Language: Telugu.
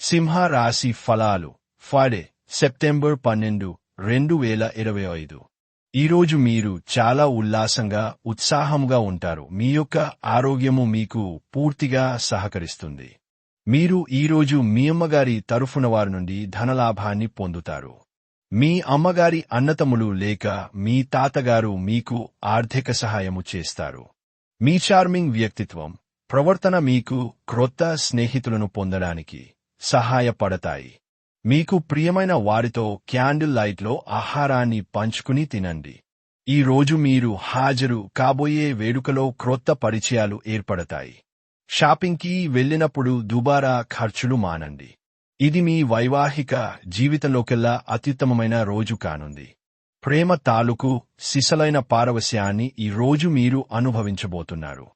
సింహ రాశి ఫలాలు ఫ్రైడే సెప్టెంబర్ 12, 2025. ఈరోజు మీరు చాలా ఉల్లాసంగా ఉత్సాహంగా ఉంటారు. మీ యొక్క ఆరోగ్యము మీకు పూర్తిగా సహకరిస్తుంది. మీరు ఈరోజు మీ అమ్మగారి తరఫున వారి నుండి ధనలాభాన్ని పొందుతారు. మీ అమ్మగారి అన్నతమ్ములు లేక మీ తాతగారు మీకు ఆర్థిక సహాయము చేస్తారు. మీ చార్మింగ్ వ్యక్తిత్వం, ప్రవర్తన మీకు క్రొత్త స్నేహితులను పొందడానికి సహాయపడతాయి. మీకు ప్రియమైన వారితో క్యాండిల్ లైట్లో ఆహారాన్ని పంచుకుని తినండి. ఈ రోజు మీరు హాజరు కాబోయే వేడుకలో క్రొత్త పరిచయాలు ఏర్పడతాయి. షాపింగ్కి వెళ్ళినప్పుడు దుబారా ఖర్చులు మానండి. ఇది మీ వైవాహిక జీవితంలోకెల్లా అత్యుత్తమమైన రోజు కానుంది. ప్రేమ తాలూకు సిసలైన పారవస్యాన్ని ఈ రోజు మీరు అనుభవించబోతున్నారు.